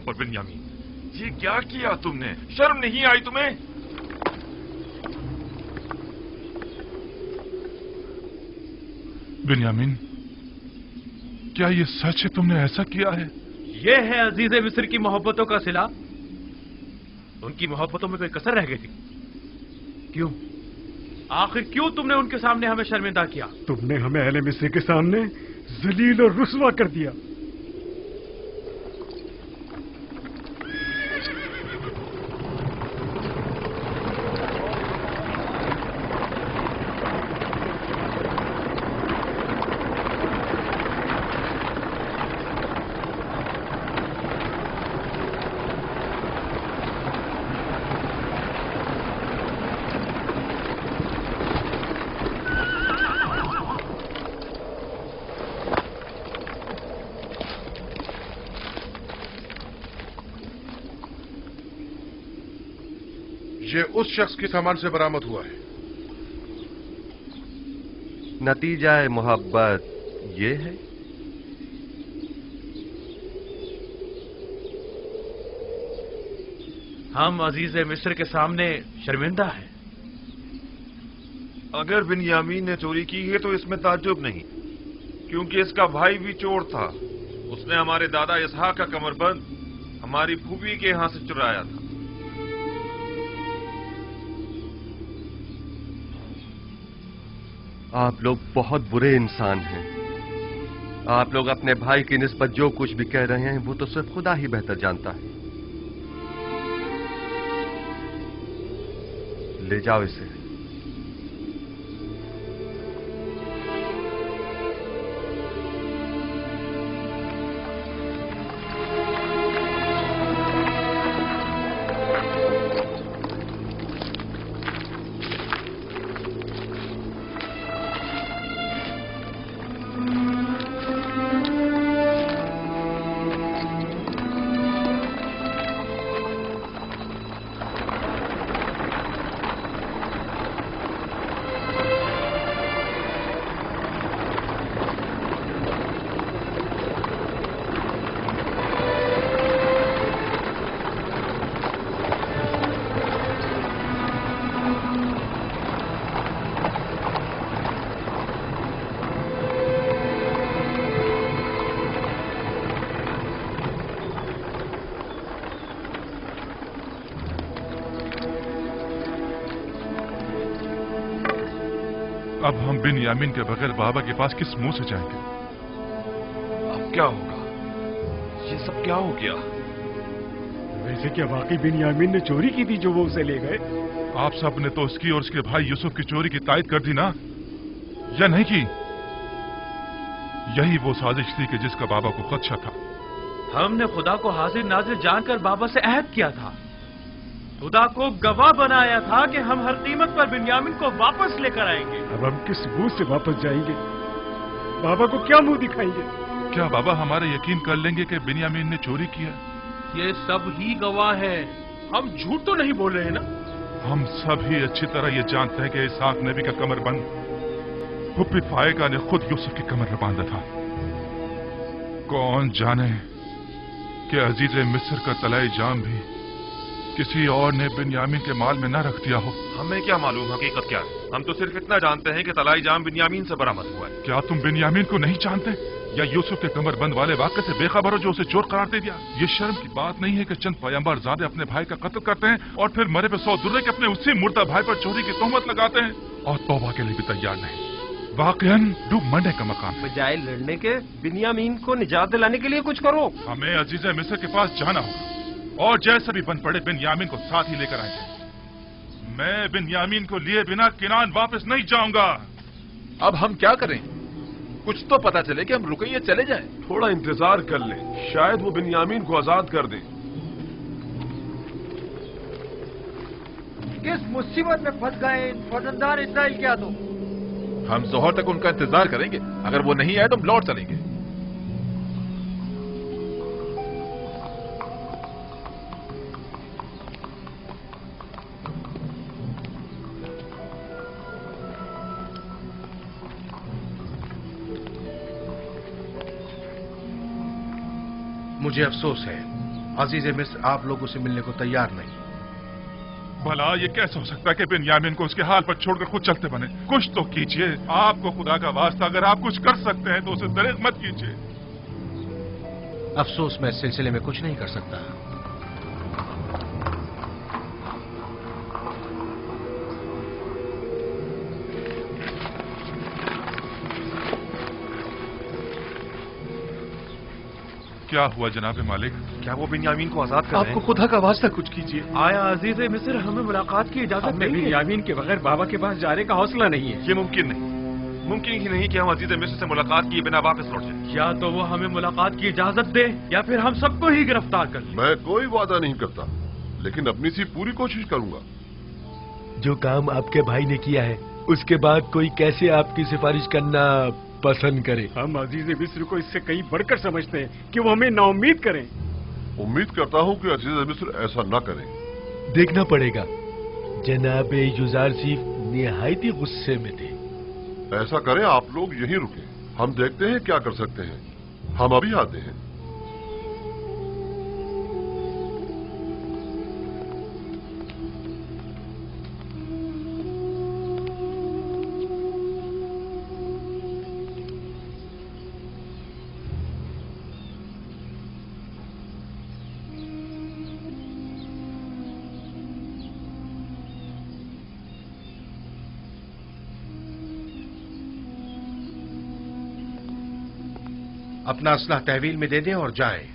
पर बिन्यामीन, ये क्या किया तुमने? शर्म नहीं आई तुम्हें? बिन्यामीन, क्या ये सच है तुमने ऐसा किया है? ये है अजीज मिस्र की मोहब्बतों का सिला। उनकी मोहब्बतों में कोई कसर रह गई थी? क्यों? आखिर क्यों तुमने उनके सामने हमें शर्मिंदा किया? तुमने हमें अहले मिस्र के सामने जलील और रुस्वा कर दिया। ये उस शख्स के सामान से बरामद हुआ है। नतीजा मोहब्बत ये है। हम अजीज मिस्र के सामने शर्मिंदा हैं। अगर बिन्यामीन ने चोरी की है तो इसमें ताज्जुब नहीं, क्योंकि इसका भाई भी चोर था। उसने हमारे दादा इसहाक का कमरबंद हमारी फूफी के यहां से चुराया था। आप लोग बहुत बुरे इंसान हैं। आप लोग अपने भाई की निस्बत जो कुछ भी कह रहे हैं वो तो सिर्फ खुदा ही बेहतर जानता है। ले जाओ इसे। अब हम बिन्यामीन के बगैर बाबा के पास किस मुंह से जाएंगे? अब क्या होगा? ये सब क्या हो गया? वैसे क्या वाकई बिन्यामीन ने चोरी की थी जो वो उसे ले गए? आप सब ने तो उसकी और उसके भाई यूसुफ की चोरी की तायद कर दी ना, या नहीं की? यही वो साजिश थी कि जिसका बाबा को खदशा था। हमने खुदा को हाजिर नाजिर जानकर बाबा से अहद किया था। खुदा को गवाह बनाया था कि हम हर कीमत पर बिन्यामीन को वापस लेकर आएंगे। अब हम किस मुंह से वापस जाएंगे? बाबा को क्या मुंह दिखाएंगे? क्या बाबा हमारे यकीन कर लेंगे कि बिन्यामीन ने चोरी किया? ये सब ही गवाह है। हम झूठ तो नहीं बोल रहे हैं ना? हम सब ही अच्छी तरह ये जानते हैं कि इसहाक नबी का कमरबंद फुप्पी फायका ने खुद यूसुफ की कमर में बांधा था। कौन जाने कि अजीज मिस्र का तलाई जाम भी किसी और ने बिन्यामीन के माल में न रख दिया हो। हमें क्या मालूम हकीकत क्या है? हम तो सिर्फ इतना जानते हैं कि तलाई जाम बिन्यामीन से बरामद हुआ है। क्या तुम बिन्यामीन को नहीं जानते, या यूसुफ के कमरबंद वाले वाक़े से बेखबर हो जो उसे चोर करार दे दिया? ये शर्म की बात नहीं है कि चंद पैगंबरज़ादे अपने भाई का कत्ल करते हैं और फिर मरे पे 100 दुर्रे के अपने उसी मुर्दा भाई पर चोरी की तोहमत लगाते हैं और तौबा के लिए भी तैयार नहीं। वाकईन डूब मरने का मकान है। बजाय लड़ने के बिन्यामीन को निजात दिलाने के लिए कुछ करो। हमें अजीज मिस्र के पास जाना होगा और जैसे भी बन पड़े बिन्यामीन को साथ ही लेकर आएंगे। मैं बिन्यामीन को लिए बिना किनान वापस नहीं जाऊंगा। अब हम क्या करें? कुछ तो पता चले कि हम रुके या चले जाएं। थोड़ा इंतजार कर ले, शायद वो बिन्यामीन को आजाद कर दे। किस मुसीबत में फंस गए फौजदार इस्राइल क्या तो? हम जोहर तक उनका इंतजार करेंगे। अगर वो नहीं आए तो हम लौट चलेंगे। मुझे अफसोस है अजीज मिस्र आप लोगों से मिलने को तैयार नहीं। भला ये कैसे हो सकता है कि बिन्यामीन को उसके हाल पर छोड़कर खुद चलते बने? कुछ तो कीजिए, आपको खुदा का वास्ता, अगर आप कुछ कर सकते हैं तो उसे दरेक मत कीजिए। अफसोस मैं इस सिलसिले में कुछ नहीं कर सकता। क्या हुआ जनाब मालिक? क्या वो बिन्यामीन को आजाद कर रहे आपको हैं? खुदा का वास्ता कुछ कीजिए। आया अजीज मिस्र हमें मुलाकात की इजाजत हमें नहीं है। बिन्यामीन के बगैर बाबा के पास जाने का हौसला नहीं है। ये मुमकिन नहीं, मुमकिन ही नहीं कि हम अजीज मिस्र से मुलाकात किए बिना वापस लौट जाएं। या तो वो हमें मुलाकात की इजाजत दे या फिर हम सबको ही गिरफ्तार कर ले। मैं कोई वादा नहीं करता, लेकिन अपनी सी पूरी कोशिश करूंगा। जो काम आपके भाई ने किया है उसके बाद कोई कैसे आपकी सिफारिश करना पसंद करे? हम अजीज मिस्र को इससे कहीं बढ़कर समझते हैं कि वो हमें नाउम्मीद करें। उम्मीद करता हूं कि अजीज मिस्र ऐसा न करें। देखना पड़ेगा। जनाब युजारसीफ निहायत ही गुस्से में थे। ऐसा करें, आप लोग यहीं रुकें, हम देखते हैं क्या कर सकते हैं। हम अभी आते हैं। अपना असलह तहवील में दे दें और जाएं।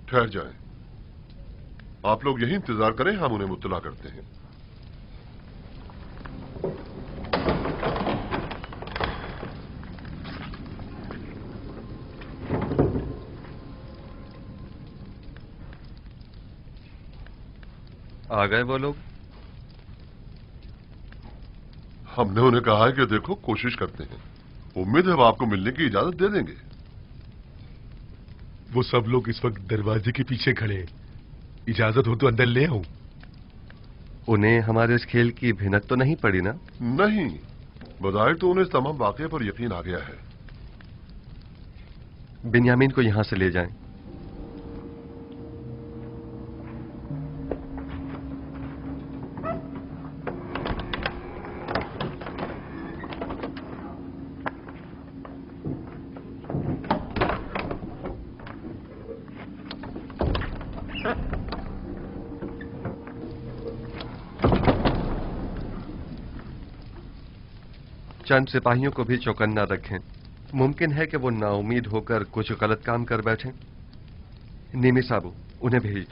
ठहर जाएं। आप लोग यही इंतजार करें, हम उन्हें मुत्तला करते हैं। आ गए वो लोग? हमने उन्हें कहा है कि देखो, कोशिश करते हैं। उम्मीद है वो आपको मिलने की इजाजत दे देंगे। वो सब लोग इस वक्त दरवाजे के पीछे खड़े हैं। इजाजत हो तो अंदर ले आऊं? उन्हें हमारे इस खेल की भिनक तो नहीं पड़ी ना? नहीं, बज़ाहिर तो उन्हें इस तमाम वाक़े पर यकीन आ गया है। बिन्यामीन को यहां से ले जाएं। चंद सिपाहियों को भी चौकन्ना रखें। मुमकिन है कि वो नाउमीद होकर कुछ गलत काम कर बैठें। नीमी साबू, उन्हें भेज।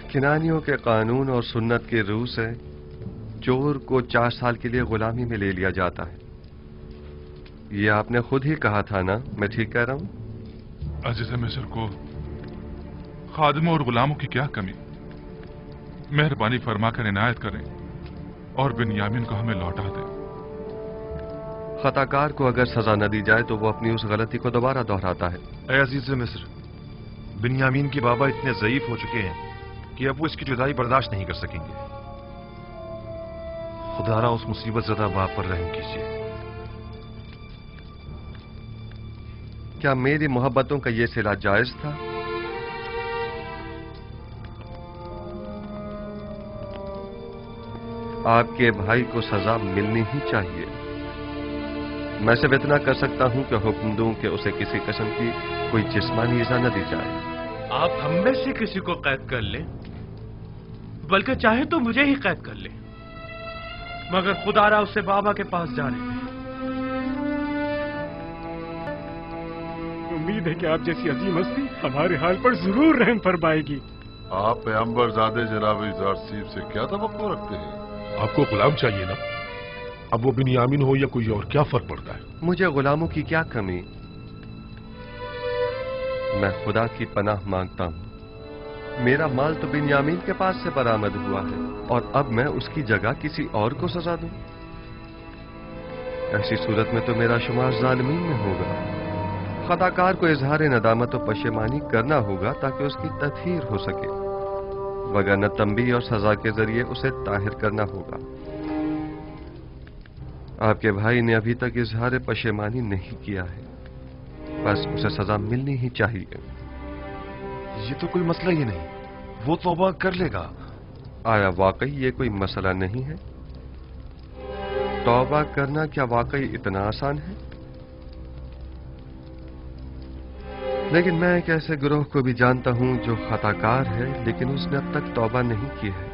किनानियों के कानून और सुन्नत की रूह से चोर को 4 साल के लिए गुलामी में ले लिया जाता है। ये आपने खुद ही कहा था ना? मैं ठीक कह रहा हूं? अजीज मिस्र को खादिमों और गुलामों की क्या कमी? मेहरबानी फरमाकर इनायत करें और बिन्यामीन को हमें लौटा दें। खताकार को अगर सजा न दी जाए तो वो अपनी उस गलती को दोबारा दोहराता है। ऐ अजीज मिस्र, बिन्यामीन के बाबा इतने ज़ईफ हो चुके हैं कि अब वो इसकी जुदाई बर्दाश्त नहीं कर सकेंगे। खुदारा उस मुसीबत ज़दा बाप पर रहम कीजिए। क्या मेरी मोहब्बतों का ये सिला जायज था? आपके भाई को सजा मिलनी ही चाहिए। मैं सिर्फ इतना कर सकता हूं कि हुक्म दूं कि उसे किसी किस्म की कोई जिस्मानी इजा न दी जाए। आप हम में से किसी को कैद कर लें, बल्कि चाहे तो मुझे ही कैद कर लें, मगर खुदारा उससे बाबा के पास जाने दें। उम्मीद है कि आप जैसी अजीम हस्ती हमारे हाल पर जरूर रहम फरमाएगी। आप पैगंबर ज़ादे जनाब ज़ारसीब से क्या तवक्को रखते हैं? आपको गुलाम चाहिए ना? अब वो बिन्यामीन हो या कोई और, क्या फर्क पड़ता है? मुझे गुलामों की क्या कमी? मैं खुदा की पनाह मांगता हूं। मेरा माल तो बिन्यामीन के पास से बरामद हुआ है और अब मैं उसकी जगह किसी और को सजा दूं? ऐसी सूरत में तो मेरा शुमार जालिमीन में होगा। खताकार को इजहार नदामत और पशेमानी करना होगा ताकि उसकी तत्हीर हो सके, वगरना तंबी और सजा के जरिए उसे ताहिर करना होगा। आपके भाई ने अभी तक इजहार पशेमानी नहीं किया है, बस उसे सजा मिलनी ही चाहिए। ये तो कोई मसला ही नहीं, वो तौबा कर लेगा। आया वाकई ये कोई मसला नहीं है? तौबा करना क्या वाकई इतना आसान है? लेकिन मैं एक ऐसे गिरोह को भी जानता हूं जो खताकार है, लेकिन उसने अब तक तौबा नहीं की है।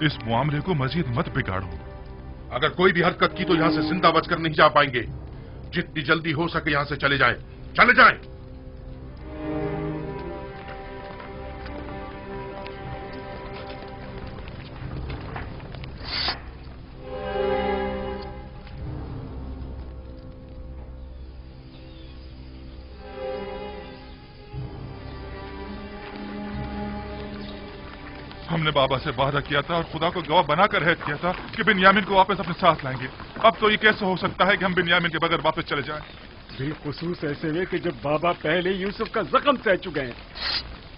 इस मामले को मजीद मत बिगाड़ो। अगर कोई भी हरकत की तो यहां से जिंदा बचकर नहीं जा पाएंगे। जितनी जल्दी हो सके यहां से चले जाएं, चले जाएं। हमने बाबा से वादा किया था और खुदा को गवाह बनाकर अहद किया था कि बिन्यामीन को वापस अपने साथ लाएंगे। अब तो ये कैसे हो सकता है कि हम बिन्यामीन के बगैर वापस चले जाएं? बिलखुसूस ऐसे में कि जब बाबा पहले यूसुफ का जख्म सह चुके हैं।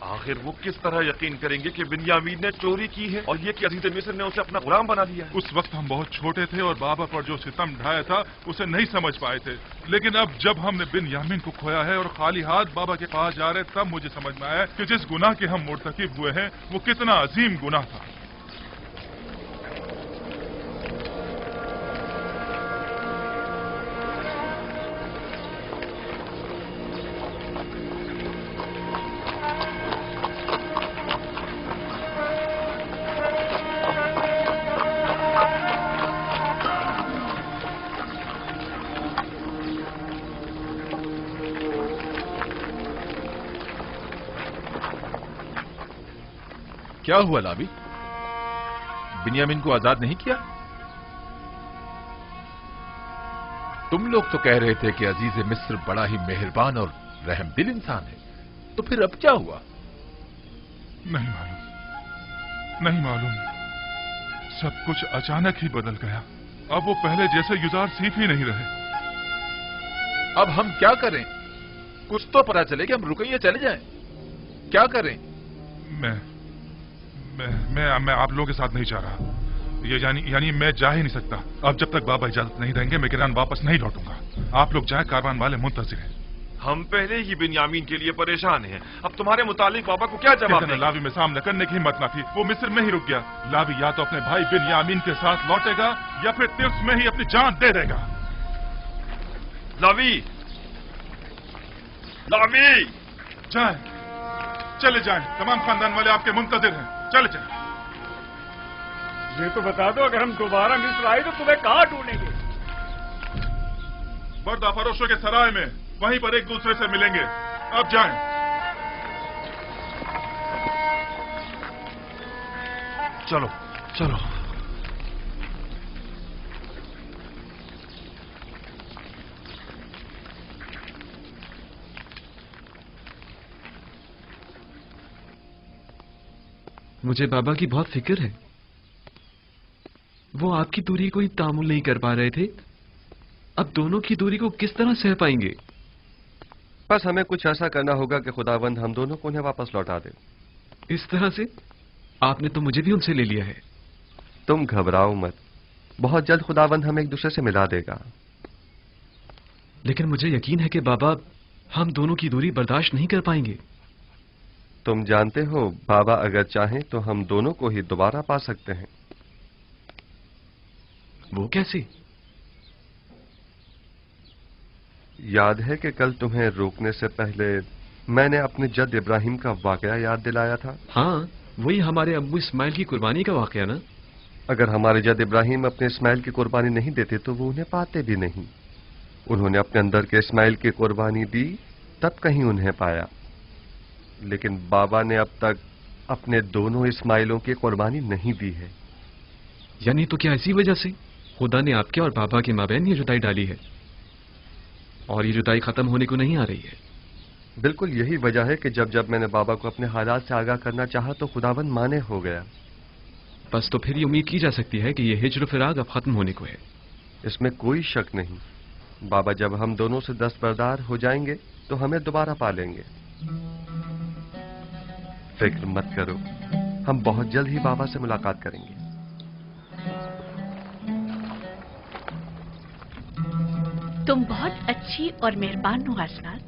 आखिर वो किस तरह यकीन करेंगे कि बिन्यामीन ने चोरी की है और ये कि अजीज मिस्र ने उसे अपना गुलाम बना लिया है? उस वक्त हम बहुत छोटे थे और बाबा पर जो सितम ढाया था उसे नहीं समझ पाए थे, लेकिन अब जब हमने बिन्यामीन को खोया है और खाली हाथ बाबा के पास जा रहे, तब मुझे समझ में आया कि जिस गुनाह के हम मुर्तकिब हुए हैं वो कितना अजीम गुनाह था। क्या हुआ लावी? बिन्यामीन को आजाद नहीं किया? तुम लोग तो कह रहे थे कि अजीज मिस्र बड़ा ही मेहरबान और रहमदिल इंसान है, तो फिर अब क्या हुआ? नहीं मालूम। सब कुछ अचानक ही बदल गया। अब वो पहले जैसे युजार सीफ ही नहीं रहे। अब हम क्या करें? कुछ तो पता चले कि हम रुके या चले जाएं। क्या करें? मैं आप लोगों के साथ नहीं जा रहा। ये यानी मैं जा ही नहीं सकता। अब जब तक बाबा इजाजत नहीं देंगे मैं किरान वापस नहीं लौटूंगा। आप लोग जाएं, कारवान वाले मुंतजिर हैं। हम पहले ही बिन्यामीन के लिए परेशान हैं। अब तुम्हारे मुतालिक बाबा को क्या जवाब दें? लावी में सामना करने की हिम्मत न थी, वो मिस्र में ही रुक गया। लावी या तो अपने भाई बिन्यामीन के साथ लौटेगा या फिर तिर्स में ही अपनी जान दे देगा। लावी जाएं, चले जाएं। तमाम खानदान वाले आपके मुंतजिर हैं। चले जाएं। ये तो बता दो, अगर हम दोबारा मिस्र आए तो तुम्हें कहाँ ढूंढेंगे? बर्दा फरोशों के सराय में, वहीं पर एक दूसरे से मिलेंगे। अब जाएं। चलो। मुझे बाबा की बहुत फिक्र है। वो आपकी दूरी को ही तामुल नहीं कर पा रहे थे, अब दोनों की दूरी को किस तरह सह पाएंगे? बस हमें कुछ ऐसा करना होगा कि खुदावंद हम दोनों को उन्हें वापस लौटा दे। इस तरह से? आपने तो मुझे भी उनसे ले लिया है। तुम घबराओ मत, बहुत जल्द खुदावंद हमें एक दूसरे से मिला देगा। लेकिन मुझे यकीन है कि बाबा हम दोनों की दूरी बर्दाश्त नहीं कर पाएंगे। तुम जानते हो, बाबा अगर चाहें तो हम दोनों को ही दोबारा पा सकते हैं। वो कैसे? याद है कि कल तुम्हें रोकने से पहले मैंने अपने जद इब्राहिम का वाकया याद दिलाया था? हाँ, वही हमारे अब्बू इस्माइल की कुर्बानी का वाकया ना? अगर हमारे जद इब्राहिम अपने इस्माइल की कुर्बानी नहीं देते तो वो उन्हें पाते भी नहीं। उन्होंने अपने अंदर के इस्माइल की कुर्बानी दी, तब कहीं उन्हें पाया। लेकिन बाबा ने अब तक अपने दोनों इस्माइलों की कुर्बानी नहीं दी है। यानी तो क्या इसी वजह से खुदा ने आपके और बाबा के माबैन ये जुदाई डाली है, और ये जुदाई खत्म होने को नहीं आ रही है? बिल्कुल यही वजह है कि जब जब मैंने बाबा को अपने हालात से आगाह करना चाहा तो खुदावंद माने हो गया। बस तो फिर ये उम्मीद की जा सकती है कि ये हिज्र फिराक अब खत्म होने को है। इसमें कोई शक नहीं। बाबा जब हम दोनों से दस्तबरदार हो जाएंगे तो हमें दोबारा पा लेंगे। फिक्र मत करो, हम बहुत जल्द ही बाबा से मुलाकात करेंगे। तुम बहुत अच्छी और मेहरबान हो हसनात।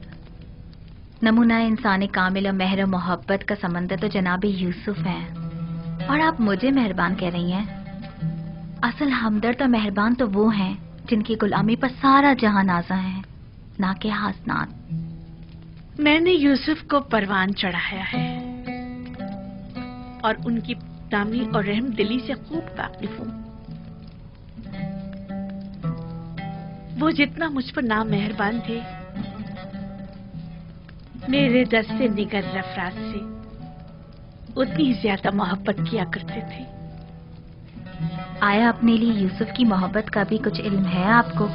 नमूना इंसानी कामिल और मेहर मोहब्बत का समंदर तो जनाब यूसुफ है, और आप मुझे मेहरबान कह रही हैं। असल हमदर्द और मेहरबान तो वो हैं जिनकी गुलामी पर सारा जहां नाज़ा है, ना कि हसनात। मैंने यूसुफ को परवान चढ़ाया है और उनकी तामी और रहम दिली से खूब वाकिफ हूँ। वो जितना मुझ पर नामेहरबान थे, मेरे दस्ते निगर अफराद से उतनी ज्यादा मोहब्बत किया करते थे। आया अपने लिए यूसुफ की मोहब्बत का भी कुछ इल्म है आपको?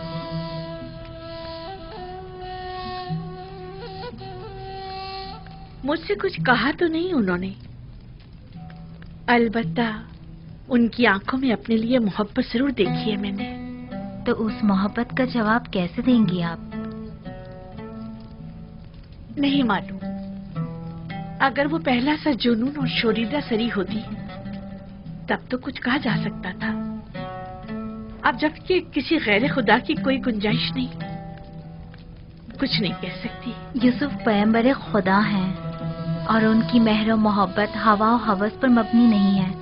मुझसे कुछ कहा तो नहीं उन्होंने, अलबत्ता उनकी आंखों में अपने लिए मोहब्बत जरूर देखी है मैंने। तो उस मोहब्बत का जवाब कैसे देंगी आप? नहीं मालूम। अगर वो पहला सा जुनून और शोरीदा सरी होती तब तो कुछ कहा जा सकता था। अब जबकि किसी गैर खुदा की कोई गुंजाइश नहीं, कुछ नहीं कह सकती। यूसुफ पैगंबर खुदा हैं और उनकी मेहर और मोहब्बत हवा और हवस पर मबनी नहीं है।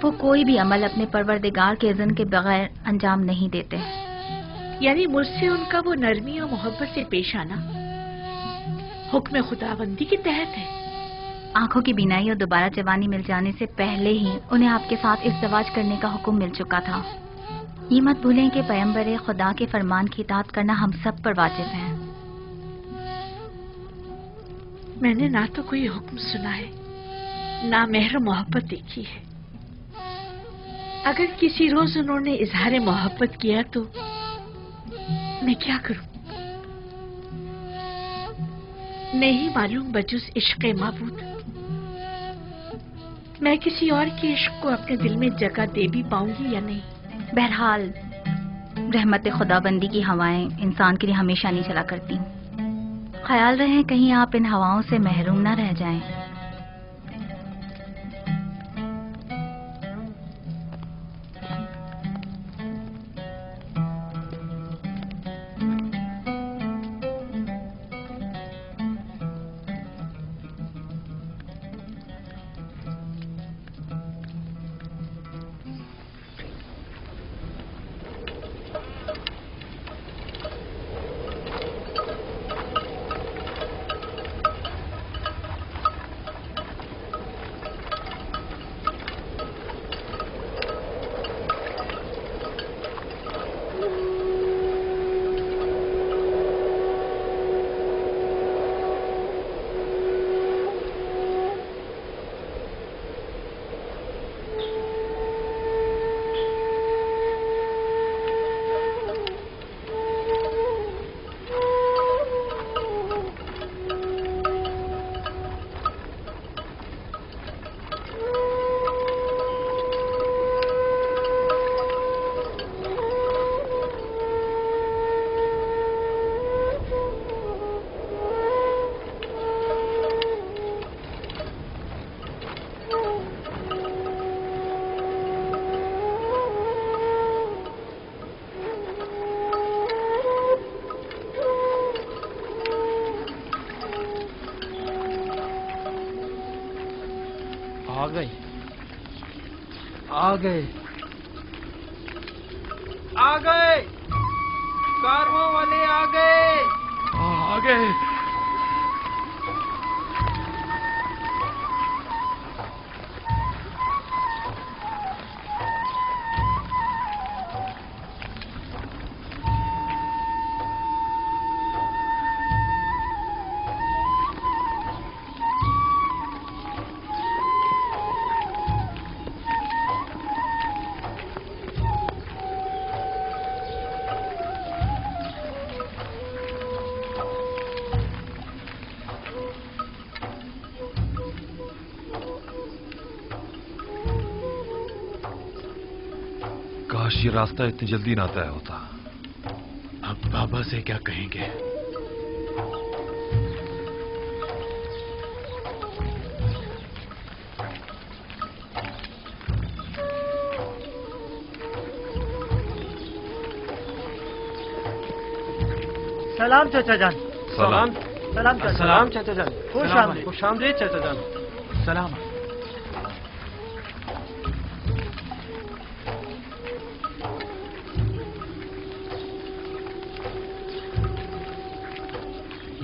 वो कोई भी अमल अपने परवरदिगार के इज़्न के बगैर अंजाम नहीं देते। यानी मुझसे उनका वो नरमी और मोहब्बत से पेश आना हुक्म खुदाबंदी के तहत है। आंखों की बीनाई और दोबारा जवानी मिल जाने से पहले ही उन्हें आपके साथ इज़्दिवाज करने का हुक्म मिल चुका था। ये मत भूलें कि पैगंबर खुदा के फरमान की इताअत करना हम सब पर वाजिब है। मैंने ना तो कोई हुक्म सुना है, ना मेहर मोहब्बत देखी है। अगर किसी रोज उन्होंने इजहार मोहब्बत किया तो मैं क्या करूं? नहीं मालूम बजुस इश्क़ माबूद मैं किसी और के इश्क को अपने दिल में जगह दे भी पाऊंगी या नहीं। बहरहाल रहमत खुदाबंदी की हवाएं इंसान के लिए हमेशा नहीं चला करती। ख्याल रहे कहीं आप इन हवाओं से महरूम ना रह जाएं। आ गए कारवां वाले आ गए। आ गए। काश ये रास्ता इतनी जल्दी ना तय होता। अब बाबा से क्या कहेंगे? सलाम चाचा जान। सलाम। सलाम चाचा। सलाम चाचा जान। खुश आमदीद चाचा जान। सलाम।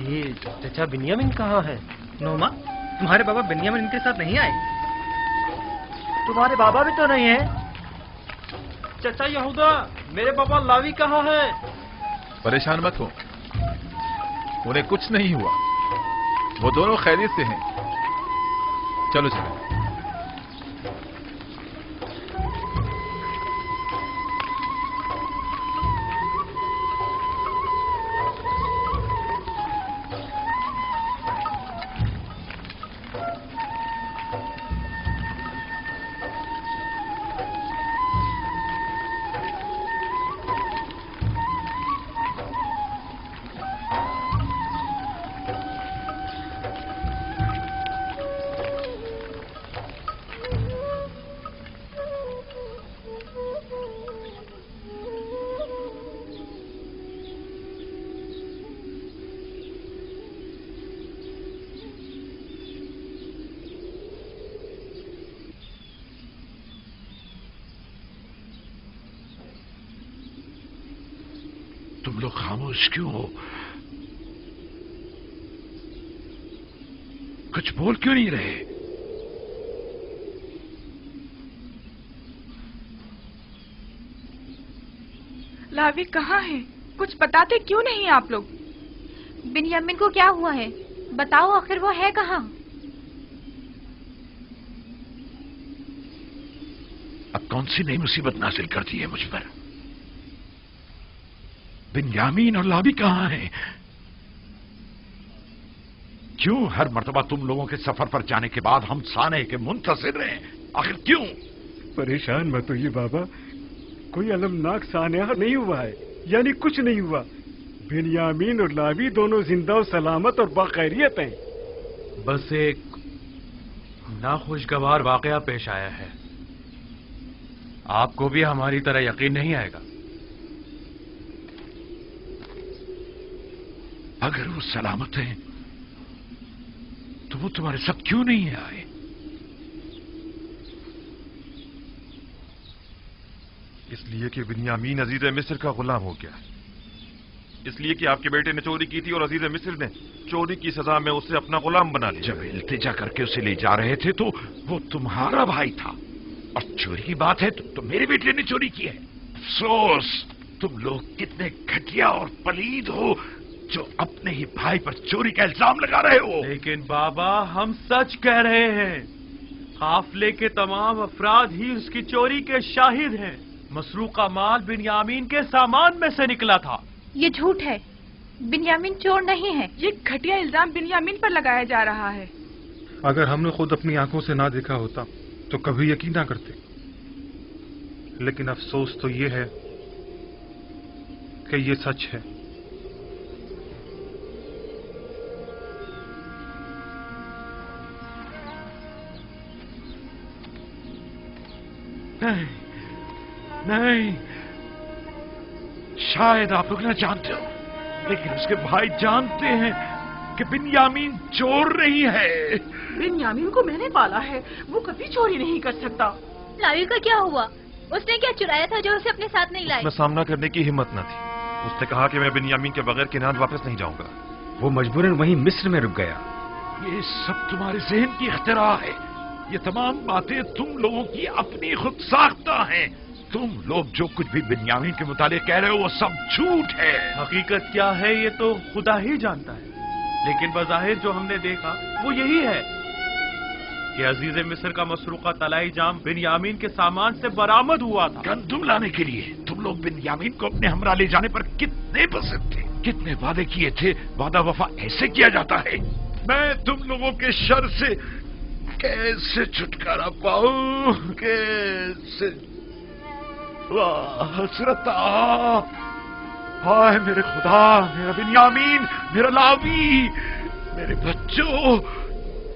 ये चाचा बिन्यामिन कहाँ है? नोमा, तुम्हारे बाबा बिन्यामिन इनके साथ नहीं आए? तुम्हारे बाबा भी तो नहीं है। चाचा यहूदा, मेरे बाबा लावी कहाँ है? परेशान मत हो, उन्हें कुछ नहीं हुआ, वो दोनों खैरियत से हैं। चलो चलो। तुम लोग खामोश क्यों हो? कुछ बोल क्यों नहीं रहे? लावी कहाँ है? कुछ बताते क्यों नहीं आप लोग? बिन्यामिन को क्या हुआ है? बताओ, आखिर वो है कहाँ? अब कौन सी नई मुसीबत नाजिल कर दी है मुझ पर? बिन्यामीन और लावी कहाँ हैं? क्यों हर मर्तबा तुम लोगों के सफर पर जाने के बाद हम साने के मुंतजिर रहे? आखिर क्यों? परेशान मत होइए बाबा, कोई अलमनाक सान्या नहीं हुआ है, यानी कुछ नहीं हुआ। बिन्यामीन और लावी दोनों जिंदा और सलामत और बाखैरियत हैं। बस एक नाखुशगवार वाकया पेश आया है। आपको भी हमारी तरह यकीन नहीं आएगा। अगर वो सलामत हैं तो वो तुम्हारे साथ क्यों नहीं आए? इसलिए कि बिन्यामीन अजीज मिस्र का गुलाम हो गया। इसलिए कि आपके बेटे ने चोरी की थी और अजीज मिस्र ने चोरी की सजा में उसे अपना गुलाम बना लिया। जब इल्तिजा करके उसे ले जा रहे थे तो वो तुम्हारा भाई था, और चोरी की बात है तो मेरे बेटे ने चोरी की है। अफसोस, तुम लोग कितने घटिया और पलीद हो जो अपने ही भाई पर चोरी का इल्जाम लगा रहे हो। लेकिन बाबा, हम सच कह रहे हैं। काफिले के तमाम अफराद ही उसकी चोरी के शाहिद हैं। मसरूका माल बिन्यामीन के सामान में से निकला था। ये झूठ है, बिन्यामीन चोर नहीं है। ये घटिया इल्जाम बिन्यामीन पर लगाया जा रहा है। अगर हमने खुद अपनी आंखों से ना देखा होता तो कभी यकीन ना करते। लेकिन अफसोस तो ये है कि ये सच है। नहीं, नहीं, शायद आप लोग ना जानते हो, लेकिन उसके भाई जानते हैं कि बिन्यामीन चोर नहीं है। बिन्यामीन को मैंने पाला है, वो कभी चोरी नहीं कर सकता। लावी का क्या हुआ? उसने क्या चुराया था जो उसे अपने साथ नहीं लाई? उसमें सामना करने की हिम्मत न थी। उसने कहा कि मैं बिन्यामीन के बगैर किनान वापस नहीं जाऊंगा। वो मजबूरन वहीं मिस्र में रुक गया। ये सब तुम्हारे जहन की इख्तिरा है। ये तमाम बातें तुम लोगों की अपनी खुद साख्ता हैं। तुम लोग जो कुछ भी बिन्यामीन के मुतालिक कह रहे हो वो सब झूठ है। हकीकत क्या है ये तो खुदा ही जानता है, लेकिन बज़ाहिर जो हमने देखा वो यही है कि अजीज मिस्र का मसरूका तलाई जाम बिन्यामीन के सामान से बरामद हुआ था। गंदुम लाने के लिए तुम लोग बिन्यामीन को अपने हमरा ले जाने पर कितने पसंद थे, कितने वादे किए थे। वादा वफा ऐसे किया जाता है। मैं तुम लोगों के शर से कैसे छुटकारा पाऊं, कैसे? वाह हसरता, हाय मेरे खुदा, मेरा बिन्यामीन, मेरा लावी, मेरे बच्चों,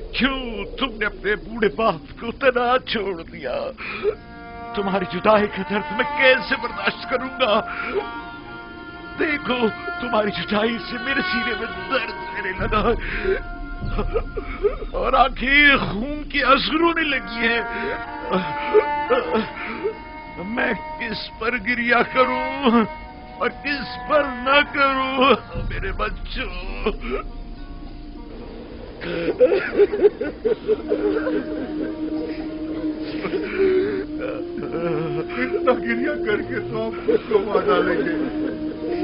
क्यों तुमने अपने बूढ़े बाप को तना छोड़ दिया? तुम्हारी जुदाई का दर्द मैं कैसे बर्दाश्त करूंगा? देखो तुम्हारी जुदाई से मेरे सीने में दर्द होने लगा और आंखें खून की आंसू रोने लगी है। मैं किस पर गिरिया करूं और किस पर न करूं मेरे बच्चों? इतना गिरिया करके तो आप खुद को मार डालेंगे।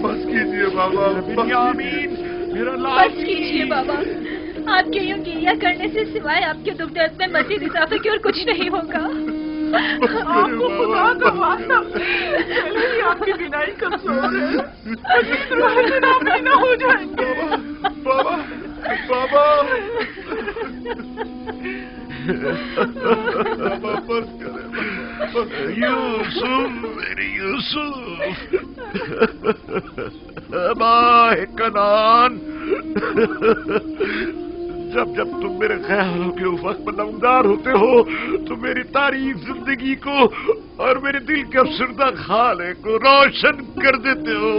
बस कीजिए बाबा, बिन्यामीन मेरा बस कीजिए बाबा। आपके यूं गिरिया करने से सिवाय आपके दुख दर्द में मजीद इजाफे की और कुछ नहीं होगा। आपको खुदा का वास्ता, पहले ही आपकी बिनाई कमजोर है, नामी न हो जाएंगे। बाबा बाबा बाबा बस करें। यूसुफ, मेरे यूसुफ, माए कनान, जब जब तुम मेरे ख्यालों के उफक पर नमदार होते हो तो मेरी तारीफ जिंदगी को और मेरे दिल के अफसरदा खाले को रोशन कर देते हो।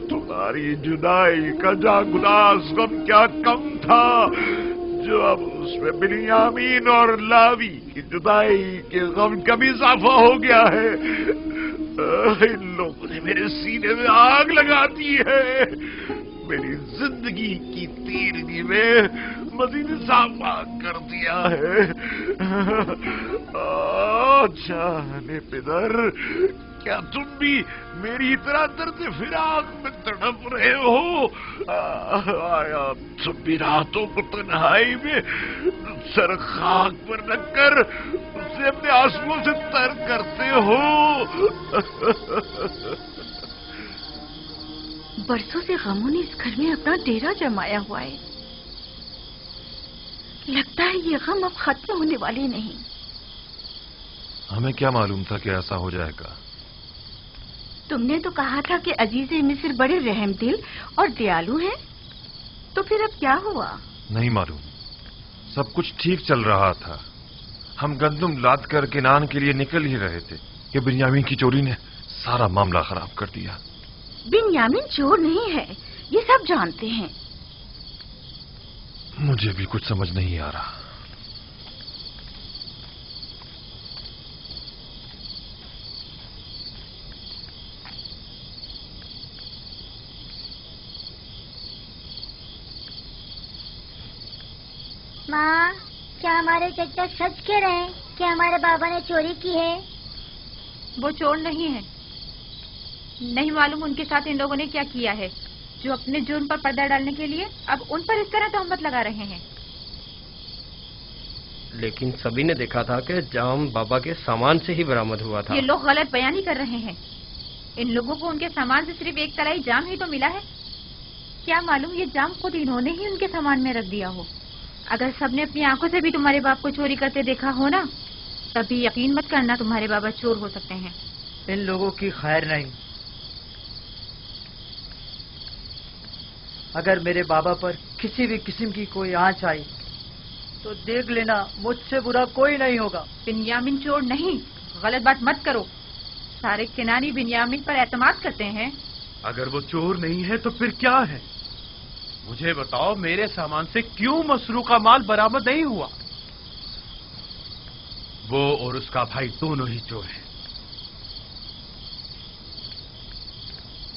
तुम्हारी जुदाई का जागुदास गम क्या कम था जो अब उसमें बिन्यामीन और लावी की जुदाई के गम का भी इजाफा हो गया है। इन लोगों ने मेरे सीने में आग लगा दी है, मेरी जिंदगी की तीरगी में मजीद इजाफा कर दिया है। जाने पिदर, क्या तुम भी मेरी तरह दर्द फिराक में तड़प रहे हो? आया तुम भी रातों को तन्हाई में सर खाक पर रखकर उसे अपने आंसुओं से तर करते हो? बरसों से गमों ने इस घर में अपना डेरा जमाया हुआ है। लगता है ये गम अब खत्म होने वाले नहीं। हमें क्या मालूम था कि ऐसा हो जाएगा? तुमने तो कहा था कि अजीज मिस्र बड़े रहमदिल और दयालु हैं, तो फिर अब क्या हुआ? नहीं मालूम, सब कुछ ठीक चल रहा था। हम गंदुम लाद कर किनान के लिए निकल ही रहे थे कि बिन्यामीन की चोरी ने सारा मामला खराब कर दिया। बिन्यामीन चोर नहीं है, ये सब जानते हैं। मुझे भी कुछ समझ नहीं आ रहा। माँ, क्या हमारे चचा सच कह रहे हैं कि हमारे बाबा ने चोरी की है? वो चोर नहीं है। नहीं मालूम उनके साथ इन लोगों ने क्या किया है जो अपने जुर्म पर पर्दा डालने के लिए अब उन पर इस तरह तहमत लगा रहे हैं। लेकिन सभी ने देखा था कि जाम बाबा के सामान से ही बरामद हुआ था। ये लोग गलत बयानी कर रहे हैं। इन लोगों को उनके सामान से सिर्फ एक तलाई जाम ही तो मिला है। क्या मालूम ये जाम खुद इन्होंने ही उनके सामान में रख दिया हो। अगर सबने अपनी आंखों से भी तुम्हारे बाप को चोरी करते देखा हो ना, तभी यकीन मत करना तुम्हारे बाबा चोर हो सकते हैं। इन लोगों की खैर नहीं। अगर मेरे बाबा पर किसी भी किस्म की कोई आंच आई तो देख लेना मुझसे बुरा कोई नहीं होगा। बिन्यामीन चोर नहीं, गलत बात मत करो। सारे किनानी बिन्यामीन पर एतमाद करते हैं। अगर वो चोर नहीं है तो फिर क्या है? मुझे बताओ, मेरे सामान से क्यों मसरूका माल बरामद नहीं हुआ? वो और उसका भाई दोनों ही चोर हैं।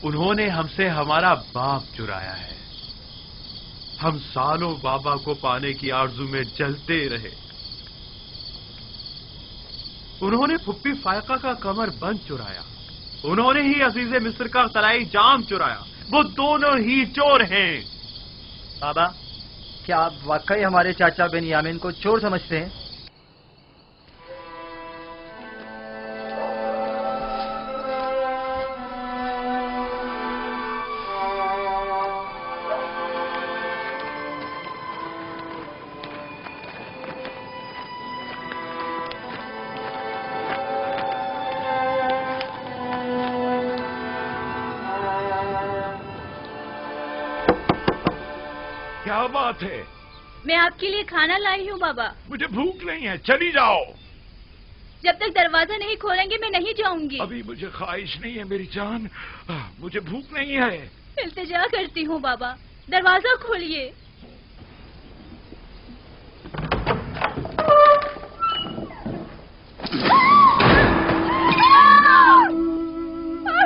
उन्होंने हमसे हमारा बाप चुराया है। हम सालों बाबा को पाने की आरजू में जलते रहे। उन्होंने फुप्पी फायका का कमर बंद चुराया। उन्होंने ही अजीज मिस्र का तलाई जाम चुराया। वो दोनों ही चोर हैं। बाबा, क्या आप वाकई हमारे चाचा बेनियामिन को चोर समझते हैं? क्या बात है? मैं आपके लिए खाना लाई हूँ बाबा। मुझे भूख नहीं है, चली जाओ। जब तक दरवाजा नहीं खोलेंगे मैं नहीं जाऊंगी। अभी मुझे ख्वाहिश नहीं है मेरी जान, मुझे भूख नहीं है। इल्तिजा करती हूँ बाबा, दरवाजा खोलिए।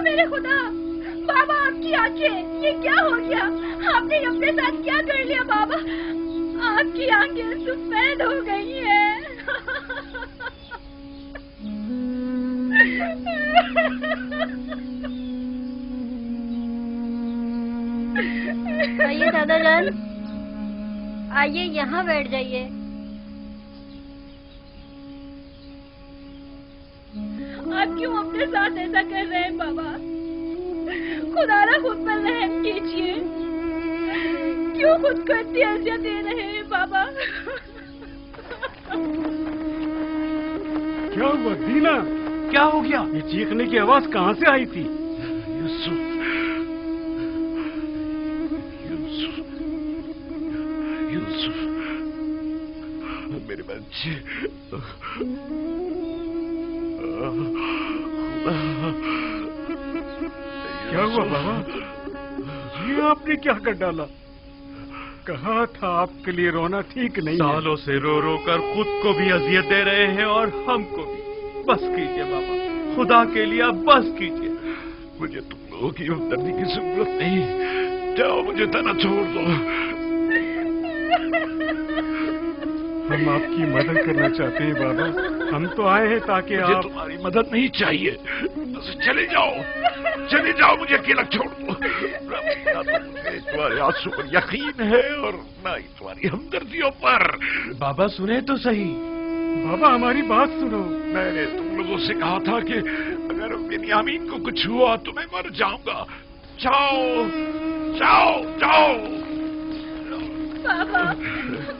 मेरे खुदा, बाबा आपकी आंखें, ये क्या हो गया? आपने अपने साथ क्या कर लिया बाबा? आपकी आंखें सफेद हो गई हैं। आइए दादाजान, आइए यहाँ बैठ जाइए। आप क्यों अपने साथ ऐसा कर रहे हैं बाबा? खुदारा खुद पर रहम कीजिए। क्यों खुद को इतनी अज़ियत दे रहे हैं बाबा? क्या हुआ दीना? क्या हो गया? ये चीखने की आवाज कहाँ से आई थी? यूसुफ, यूसुफ, मेरे बच्चे। क्या हुआ बाबा? ये आपने क्या कर डाला? कहा था आपके लिए रोना ठीक नहीं है। सालों से रो रो कर खुद को भी अजियत दे रहे हैं और हमको भी। बस कीजिए बाबा, खुदा के लिए बस कीजिए। मुझे तुम लोगों की हमदर्दी की जरूरत नहीं। जाओ, मुझे तना छोड़ दो। हम आपकी मदद करना चाहते हैं बाबा। हम तो आए हैं ताकि मुझे आप... तुम्हारी मदद नहीं चाहिए। बस चले जाओ, चले जाओ, मुझे अकेला छोड़ दो। ना तो मुझे तुम्हारे आंसू पर यकीन है और ना ही तुम्हारी हमदर्दियों पर। बाबा सुने तो सही। बाबा हमारी बात सुनो। मैंने तुम लोगों से कहा था कि अगर बिन्यामीन को कुछ हुआ तो मैं मर जाऊंगा। जाओ, जाओ, जाओ। बाबा,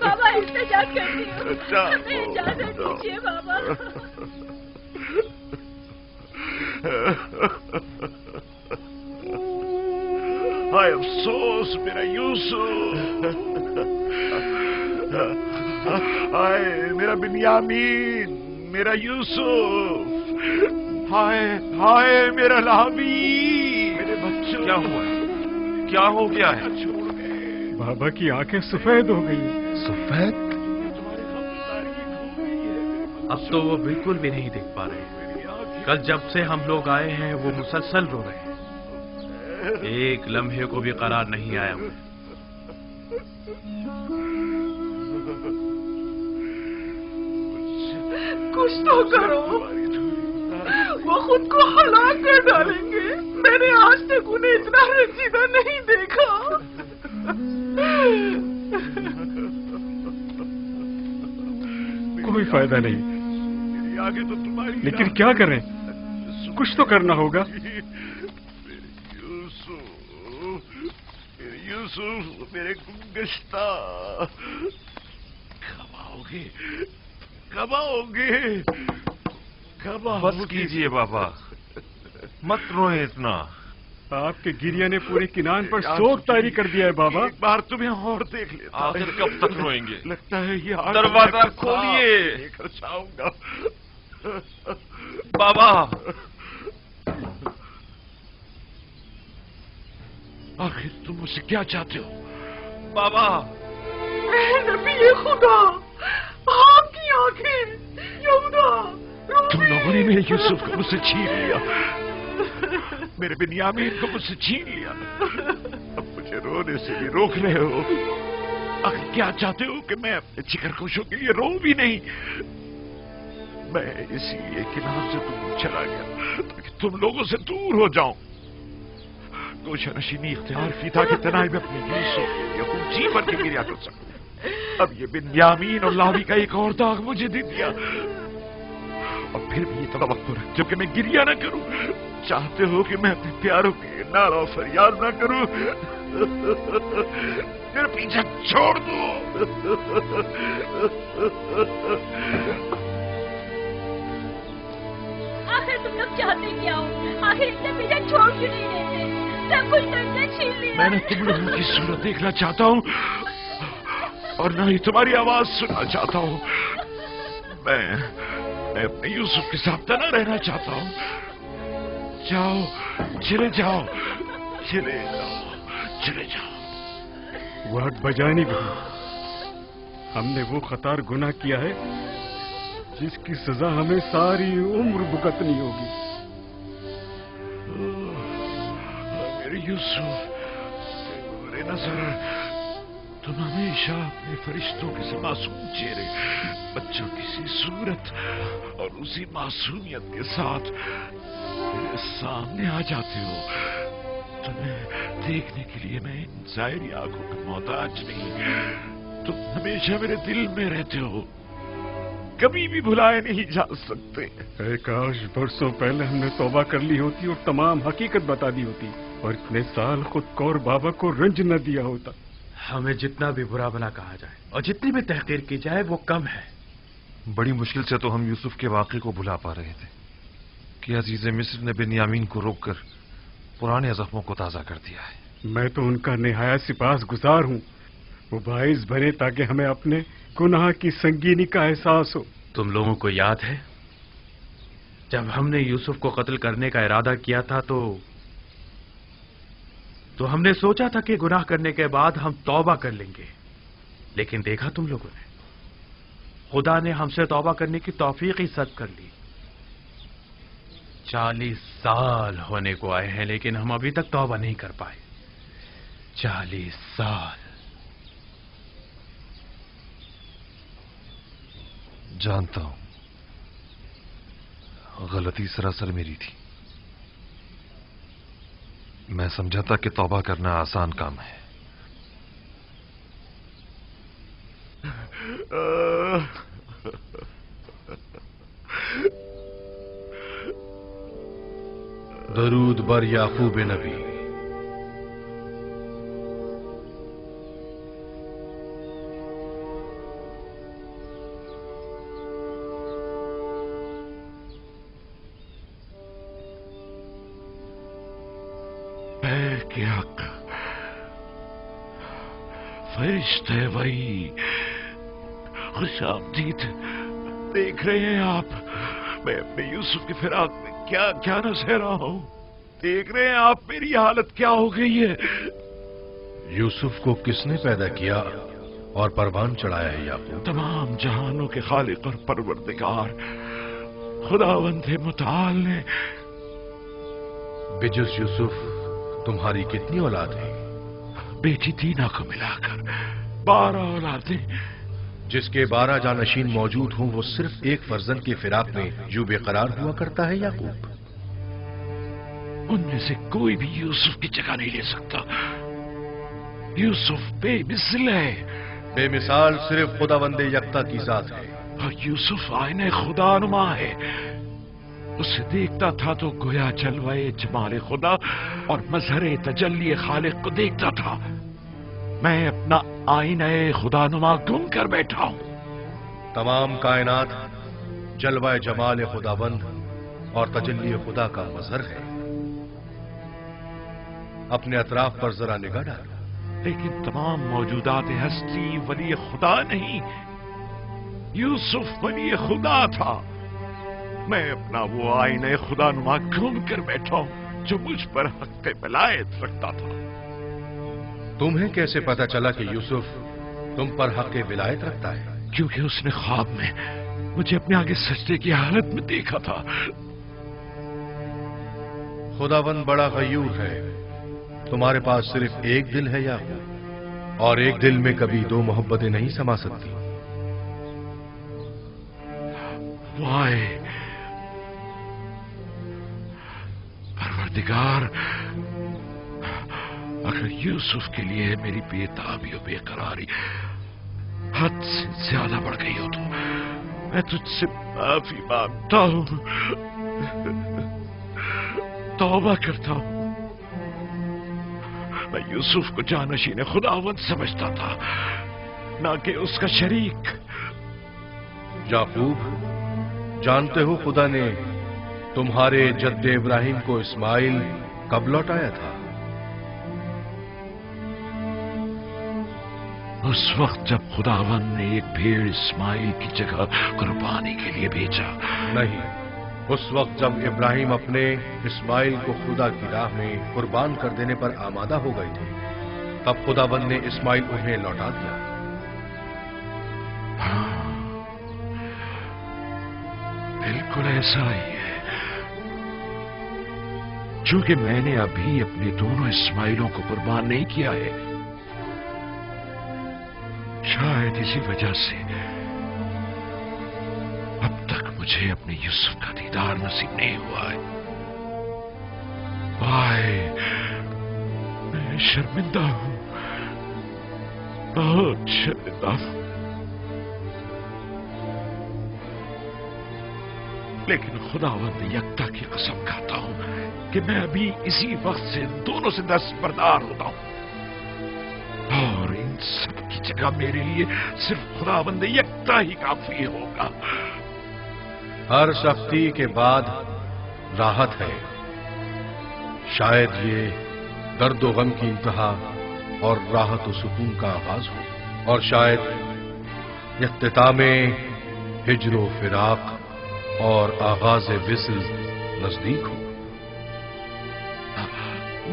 बाबा इल्तिजा करती हूँ, इजाजत दीजिए बाबा। हाय अफसोस मेरा यूसुफ, हाय मेरा बिन्यामीन, मेरा यूसुफ, हाय हाय मेरा लावी, मेरे बच्चों। क्या हुआ? क्या हो गया है? बाबा की आंखें सफेद हो गई। सफेद? अब तो वो बिल्कुल भी नहीं देख पा रहे। कल जब से हम लोग आए हैं वो मुसलसल रो रहे हैं। एक लम्हे को भी करार नहीं आया उन्हें। कुछ तो करो, वो खुद को हलाक कर डालेंगे। मैंने आज तक उन्हें इतना रंजीदा नहीं देखा। कोई फायदा नहीं। आगे तो तुम्हारी, लेकिन क्या करें? कुछ तो करना होगा। यूसुफ, मेरे गुमगश्ता, कब आओगे? कब आओगे? कब आओगे? बस कीजिए बाबा, मत रोए इतना। आपके गिरिया ने पूरे किनान पर शोक तारी कर दिया है बाबा। एक बार तुम्हें और देख लेता। आखिर कब तक रोएंगे? लगता है ये दरवाजा खोलिए। लेकर जाऊंगा। बाबा, आखिर तुम मुझसे क्या चाहते हो? बाबा, नबी खुदा, आपकी आंखें, यहूदा। तुम लोगों ने मेरे यूसुफ को मुझसे छीन लिया, मेरे बिन्यामीन को मुझसे छीन लिया। अब मुझे रोने से भी रोक रहे हो। आखिर क्या चाहते हो कि मैं अपने जिगरगोशों के लिए रो भी नहीं? मैं इसीलिए किनार से दूर चला गया ताकि तुम लोगों से दूर हो जाऊं। गोशा नशीनी इख्तियार की था कि तनाई में अपने यूसुफ या जी भर के गिरिया कर सकूं। अब ये बिन्यामीन और लावी का एक और दाग मुझे दे दिया, और फिर भी ये तवक्को रखते हो कि मैं गिरिया ना करूं। चाहते हो कि मैं अपने प्यारों के लिए नारा और फरियाद ना करूं। मेरा पीछा छोड़ दो। आखिर तुम लोग चाहते क्या हो? आखिर इतना पीछा छोड़ क्यों नहीं देते? सब कुछ तुमने छीन लिया। मैंने तुम लोगों की सूरत देखना चाहता हूँ और ना ही तुम्हारी आवाज सुनना चाहता हूँ। मैं अपने यूसुफ के साथ तना रहना चाहता हूँ। जाओ, चले जाओ, चले जाओ, चले जाओ। वाद बजानी भी, हमने वो खतार गुनाह किया है जिसकी सजा हमें सारी उम्र भुगतनी होगी। मेरे यूसुफ, मेरे नजर, तुम हमेशा अपने फरिश्तों के से मासूम चेहरे, बच्चों की सी सूरत और उसी मासूमियत के साथ मेरे सामने आ जाते हो। तुम्हें देखने के लिए मैं इन ज़ाहिरी आंखों का मोहताज नहीं। तुम हमेशा मेरे दिल में रहते हो, कभी भी भुलाए नहीं जा सकते। काश बरसों पहले हमने तौबा कर ली होती और तमाम हकीकत बता दी होती, और इतने साल खुद को और बाबा को रंज न दिया होता। हमें जितना भी बुरा भला कहा जाए और जितनी भी तहकीर की जाए वो कम है। बड़ी मुश्किल से तो हम यूसुफ के वाक़े को भुला पा रहे थे कि अजीज मिस्र ने बिन्यामीन को रोककर पुराने जख्मों को ताज़ा कर दिया है। मैं तो उनका निहायत सिपास गुजार हूँ। वो बाइस बने ताकि हमें अपने गुनाह की संगीनी का एहसास हो। तुम लोगों को याद है जब हमने यूसुफ को कत्ल करने का इरादा किया था तो हमने सोचा था कि गुनाह करने के बाद हम तौबा कर लेंगे, लेकिन देखा तुम लोगों ने, खुदा ने हमसे तौबा करने की तौफीक ही सद कर ली। 40 साल होने को आए हैं लेकिन हम अभी तक तौबा नहीं कर पाए। 40 साल। जानता हूं, गलती सरासर मेरी थी। मैं समझा था कि तौबा करना आसान काम है। दरूद बर याकूब नबी। फरिश्ते वही, खुशामदीद। देख रहे हैं आप, मैं अपने यूसुफ की फिराक में क्या क्या न सह रहा हूं। देख रहे हैं आप मेरी हालत क्या हो गई है। यूसुफ को किसने पैदा किया और परवान चढ़ाया है याकूब? तमाम जहानों के खालिक और परवरदिगार खुदावंद मुताल ने। बिजुस यूसुफ तुम्हारी कितनी औलाद है? बेटी दीना को मिलाकर 12 औलादें। जिसके 12 जानशीन मौजूद हों वो सिर्फ एक फर्जंद की फिराक में यूं बेकरार हुआ करता है याकूब? उनमें से कोई भी यूसुफ की जगह नहीं ले सकता। यूसुफ बेमिसाल है। बेमिसाल सिर्फ खुदावंदे यकता की जात है। और यूसुफ आईने खुदानुमा है। उसे देखता था तो गोया जलवाए जमाले खुदा और मजहरे तजल्ली खालिक को देखता था। मैं अपना आईने खुदानुमा गुम कर बैठा हूं। तमाम कायनात जलवाए जमाल खुदाबंद और तजल्ली खुदा का मजहर है। अपने अतराफ पर जरा निगाह डालो। लेकिन तमाम मौजूदात हस्ती वली खुदा नहीं, यूसुफ वली खुदा था। मैं अपना वो आईने खुदानुमा गुम कर बैठा हूं जो मुझ पर हक विलायत रखता था। तुम्हें कैसे पता चला कि यूसुफ तुम पर हक विलायत रखता है? क्योंकि उसने ख्वाब में मुझे अपने आगे सजदे की हालत में देखा था। खुदावंद बड़ा गयूर है। तुम्हारे पास सिर्फ एक दिल है या और एक दिल में कभी दो मोहब्बतें नहीं समा सकती। वाय परवरदिगार, अगर यूसुफ के लिए मेरी बेताबी और बेकरारी हद से ज्यादा बढ़ गई हो तो मैं तुझसे माफी मांगता हूं, तौबा करता हूं। मैं यूसुफ को जानशीन खुदावंद समझता था, ना कि उसका शरीक। याकूब, जानते हो खुदा ने तुम्हारे जद्दे इब्राहिम को इस्माइल कब लौटाया था? उस वक्त जब खुदावंद ने एक भेड़ इस्माइल की जगह कुर्बानी के लिए भेजा। नहीं, उस वक्त जब इब्राहिम अपने इस्माइल को खुदा की राह में कुर्बान कर देने पर आमादा हो गए थे, तब खुदावंद ने इस्माइल उन्हें लौटा दिया। हाँ, बिल्कुल ऐसा ही है। चूंकि मैंने अभी अपने दोनों इस्माइलों को कुर्बान नहीं किया है, शायद इसी वजह से अब तक मुझे अपने यूसुफ का दीदार नसीब नहीं हुआ है। भाई, मैं शर्मिंदा हूं, बहुत शर्मिंदा हूं। लेकिन खुदावंद यकता की कसम खाता हूं कि मैं अभी इसी वक्त से दोनों से दस्तबरदार होता हूं, और इन सब की जगह मेरे लिए सिर्फ खुदावंद यकता ही काफी होगा। हर सख्ती के बाद राहत है। शायद ये दर्द व गम की इंतहा और राहत व सुकून का आगाज हो, और शायद इख्तितामे हिज्र व फिराक और आगाज विस्ल नजदीक हो।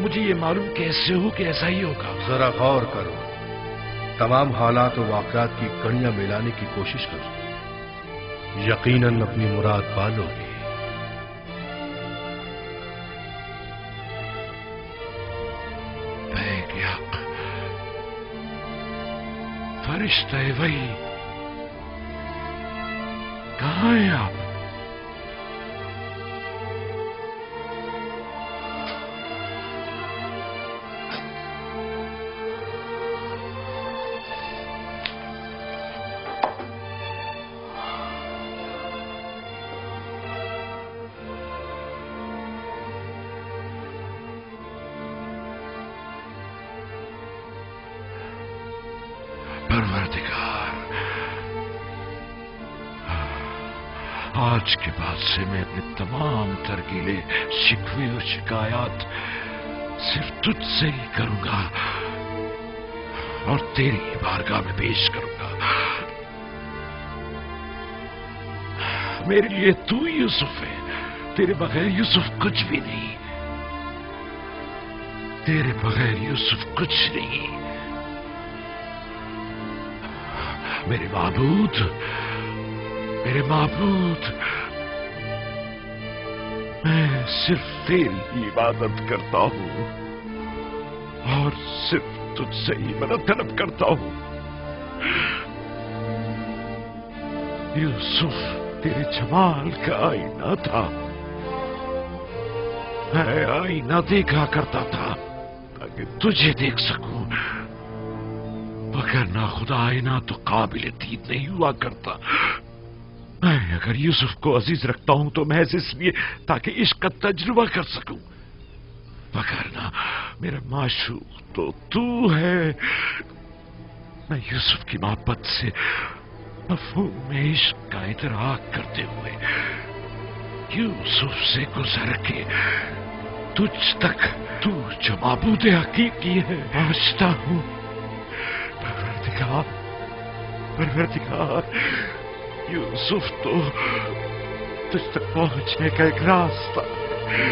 मुझे ये मालूम कैसे हो कि ऐसा ही होगा? जरा गौर करो, तमाम हालात और वाकयात की कड़ियां मिलाने की कोशिश करो, यकीनन अपनी मुराद पालोगे। फरिश्ते वही, कहाँ हैं आप? परवरदिगार, आज के बाद से मैं अपने तमाम तरकीले, शिकवे और शिकायत सिर्फ तुझसे ही करूंगा और तेरी बारगाह में पेश करूंगा। मेरे लिए तू यूसुफ है, तेरे बगैर यूसुफ कुछ भी नहीं, तेरे बगैर यूसुफ कुछ नहीं। मेरे माबूद, मेरे माबूद, मैं सिर्फ तेरी इबादत करता हूं और सिर्फ तुझसे ही मदद तलब करता हूं। यूसुफ तेरे जमाल का आईना था, मैं आईना देखा करता था ताकि तुझे देख सकूं, मगर ना खुदा आईना तो काबिल दीद नहीं हुआ करता। मैं अगर यूसुफ को अजीज रखता हूं तो महज इसलिए ताकि इश्क का तजुर्बा कर सकूं, मगर ना मेरा माशूक तो तू है। मैं यूसुफ की मोहब्बत से मफहूम में इश्क का इतराक करते हुए यूसुफ से गुजर के तुझ तक, तू जो माबूद हकीकी है, पहुंचता हूं। परवरदिगार, परवरदिगार, यूसुफ तो तुझ तक पहुंचने का एक रास्ता है।